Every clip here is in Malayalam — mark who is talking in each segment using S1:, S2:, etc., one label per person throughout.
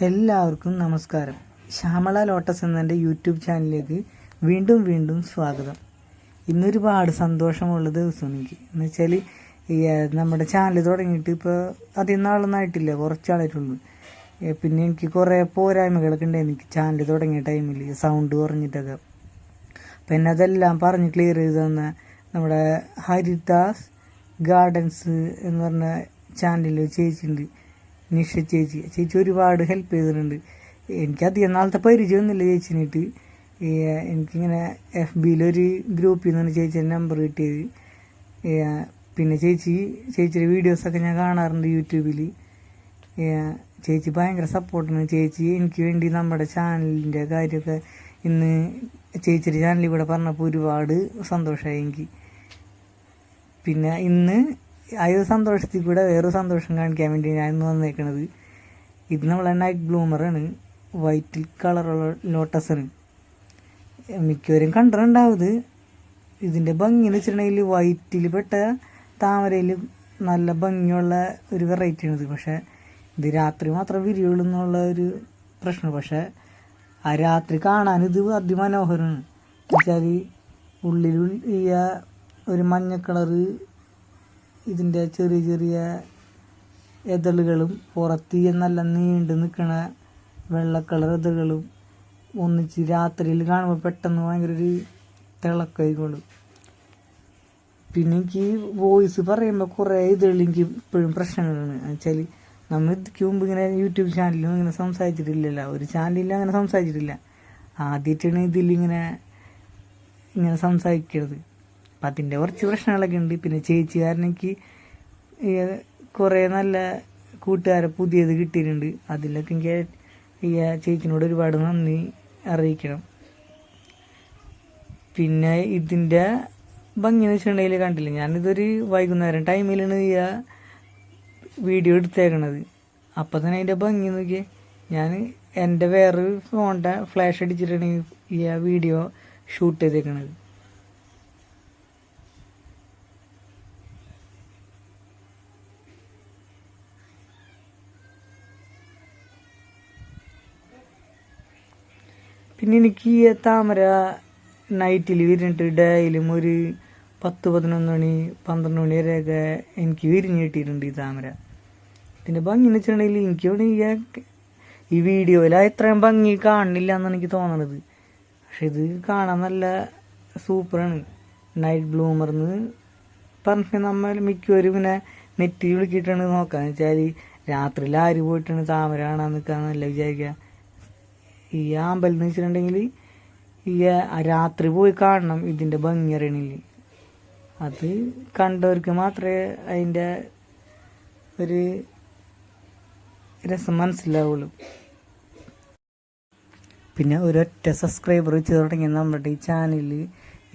S1: എല്ലാവർക്കും നമസ്കാരം. ശ്യാമള ലോട്ടസ് എന്നെ യൂട്യൂബ് ചാനലിലേക്ക് വീണ്ടും സ്വാഗതം. ഇന്നൊരുപാട് സന്തോഷമുള്ള ദിവസം എനിക്ക് എന്ന് വെച്ചാൽ നമ്മുടെ ചാനൽ തുടങ്ങിയിട്ട് ഇപ്പോൾ അധികം നാളൊന്നും ആയിട്ടില്ല, കുറച്ചാളായിട്ടുള്ളൂ. പിന്നെ എനിക്ക് കുറേ പോരായ്മകളൊക്കെ ഉണ്ടായിരുന്നു എനിക്ക് ചാനൽ തുടങ്ങിയ ടൈമിൽ, സൗണ്ട് കുറഞ്ഞിട്ടൊക്കെ. അപ്പം എന്നെ അതെല്ലാം പറഞ്ഞ് ക്ലിയർ ചെയ്ത് തന്ന നമ്മുടെ ഹരിദാസ് ഗാർഡൻസ് എന്ന് പറഞ്ഞ ചാനലിൽ ചേച്ചിയുണ്ട്, നിഷ ചേച്ചി ഒരുപാട് ഹെൽപ്പ് ചെയ്തിട്ടുണ്ട്. എനിക്കധികം നാളത്തെ പരിചയമൊന്നുമില്ല ചേച്ചിനായിട്ട്. എനിക്കിങ്ങനെ FBയിലൊരു ഗ്രൂപ്പിൽ നിന്നാണ് ചേച്ചിയുടെ നമ്പർ കിട്ടിയത്. പിന്നെ ചേച്ചിയുടെ വീഡിയോസൊക്കെ ഞാൻ കാണാറുണ്ട് യൂട്യൂബിൽ. ചേച്ചി ഭയങ്കര സപ്പോർട്ടാണ്. ചേച്ചി എനിക്ക് വേണ്ടി നമ്മുടെ ചാനലിൻ്റെ കാര്യമൊക്കെ ഇന്ന് ചേച്ചിയുടെ ചാനലിൽ കൂടെ പറഞ്ഞപ്പോൾ ഒരുപാട് സന്തോഷമായി എനിക്ക്. പിന്നെ ഇന്ന് ആ ഒരു സന്തോഷത്തിൽ കൂടെ വേറൊരു സന്തോഷം കാണിക്കാൻ വേണ്ടി ഞാൻ ഇന്ന് വന്നേക്കണത്. ഇത് നമ്മളെ നൈറ്റ് ബ്ലൂമറാണ്, വൈറ്റ് കളറുള്ള ലോട്ടസാണ്. മിക്കവരും കണ്ടിട്ടുണ്ടാവുന്നത്. ഇതിൻ്റെ ഭംഗി എന്ന് വെച്ചിട്ടുണ്ടെങ്കിൽ വൈറ്റിൽ പെട്ട താമരയിൽ നല്ല ഭംഗിയുള്ള ഒരു വെറൈറ്റിയാണിത്. പക്ഷേ ഇത് രാത്രി മാത്രം വിരിയുള്ളൂ എന്നുള്ള ഒരു പ്രശ്നം. പക്ഷേ ആ രാത്രി കാണാൻ ഇത് അതിമനോഹരമാണ്. എന്നുവെച്ചാൽ ഉള്ളിൽ ഒരു മഞ്ഞ കളറ് ഇതിൻ്റെ ചെറിയ ഇതളുകളും പുറത്ത് നല്ല നീണ്ടു നിൽക്കണ വെള്ള കളർ ഇതളുകളും ഒന്നിച്ച് രാത്രിയിൽ കാണുമ്പോൾ പെട്ടെന്ന് ഭയങ്കര ഒരു തിളക്കമായിക്കോളും. പിന്നെ എനിക്ക് വോയിസ് പറയുമ്പോൾ കുറേ ഇതളിൽ എനിക്ക് ഇപ്പോഴും പ്രശ്നങ്ങളാണ്. എന്നുവെച്ചാൽ നമ്മൾ ഇതിക്ക് മുമ്പ് ഇങ്ങനെ യൂട്യൂബ് ചാനലിലും ഇങ്ങനെ സംസാരിച്ചിട്ടില്ലല്ലോ, ഒരു ചാനലിലും അങ്ങനെ സംസാരിച്ചിട്ടില്ല. ആദ്യമായിട്ടാണ് ഇതിലിങ്ങനെ സംസാരിക്കുന്നത്. അപ്പം അതിൻ്റെ കുറച്ച് പ്രശ്നങ്ങളൊക്കെ ഉണ്ട്. പിന്നെ ചേച്ചിക്കാരൻ എനിക്ക് കുറേ നല്ല കൂട്ടുകാരെ പുതിയത് കിട്ടിയിട്ടുണ്ട്. അതിലൊക്കെ എനിക്ക് ചേച്ചിനോട് ഒരുപാട് നന്ദി അറിയിക്കണം. പിന്നെ ഇതിൻ്റെ ഭംഗി എന്ന് വെച്ചിട്ടുണ്ടെങ്കിൽ കണ്ടില്ല, ഞാനിതൊരു വൈകുന്നേരം ടൈമിലാണ് വീഡിയോ എടുത്തേക്കണത്. അപ്പം തന്നെ അതിൻ്റെ ഭംഗി നോക്കിയേ. ഞാൻ എൻ്റെ വേറൊരു ഫോണിൻ്റെ ഫ്ലാഷ് അടിച്ചിട്ടാണ് ഈ വീഡിയോ ഷൂട്ട് ചെയ്തേക്കണത്. പിന്നെ എനിക്ക് ഈ താമര നൈറ്റിൽ വിരിഞ്ഞിട്ട് ഡേയിലും ഒരു 10-11 മണി 12 മണി വരെയൊക്കെ എനിക്ക് വിരിഞ്ഞ് കിട്ടിയിട്ടുണ്ട് ഈ താമര. ഇതിൻ്റെ ഭംഗി എന്ന് വെച്ചിട്ടുണ്ടെങ്കിൽ എനിക്ക് ഈ വീഡിയോയിൽ ഇത്രയും ഭംഗി കാണുന്നില്ല എന്നാണ് എനിക്ക് തോന്നണത്. പക്ഷെ ഇത് കാണാൻ നല്ല സൂപ്പറാണ്. നൈറ്റ് ബ്ലൂമർന്ന് പറഞ്ഞിട്ട് നമ്മൾ മിക്കവരും ഇങ്ങനെ നെറ്റിൽ വിളിക്കിയിട്ടാണ് നോക്കാന്ന് വെച്ചാൽ രാത്രിയിൽ ആര് പോയിട്ടാണ് താമര കാണാൻ നിൽക്കാന്നല്ല വിചാരിക്കുക. ഈ അമ്പലം എന്ന് വെച്ചിട്ടുണ്ടെങ്കിൽ ഈ രാത്രി പോയി കാണണം ഇതിൻ്റെ ഭംഗി അറിയണില്ല. അത് കണ്ടവർക്ക് മാത്രമേ അതിൻ്റെ ഒരു രസം മനസ്സിലാവുള്ളൂ. പിന്നെ ഒരൊറ്റ സബ്സ്ക്രൈബർ വെച്ച് തുടങ്ങിയ നമ്മുടെ ഈ ചാനലിൽ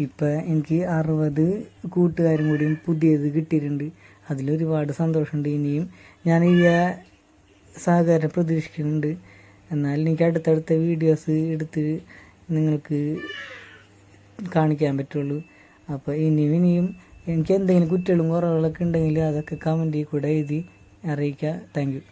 S1: ഇപ്പം എനിക്ക് 60 കൂട്ടുകാരും കൂടിയും പുതിയത് കിട്ടിയിട്ടുണ്ട്. അതിലൊരുപാട് സന്തോഷമുണ്ട്. ഇനിയും ഞാൻ ഈ സഹകാരം പ്രതീക്ഷിക്കുന്നുണ്ട്. എന്നാൽ എനിക്ക് അടുത്തടുത്ത വീഡിയോസ് എടുത്ത് നിങ്ങൾക്ക് കാണിക്കാൻ പറ്റുള്ളൂ. അപ്പോൾ ഇനിയും എനിക്ക് എന്തെങ്കിലും കുറ്റങ്ങളും കുറവുകളൊക്കെ ഉണ്ടെങ്കിൽ അതൊക്കെ കമൻറ്റിൽ കൂടെ എഴുതി അറിയിക്കുക. Thank you.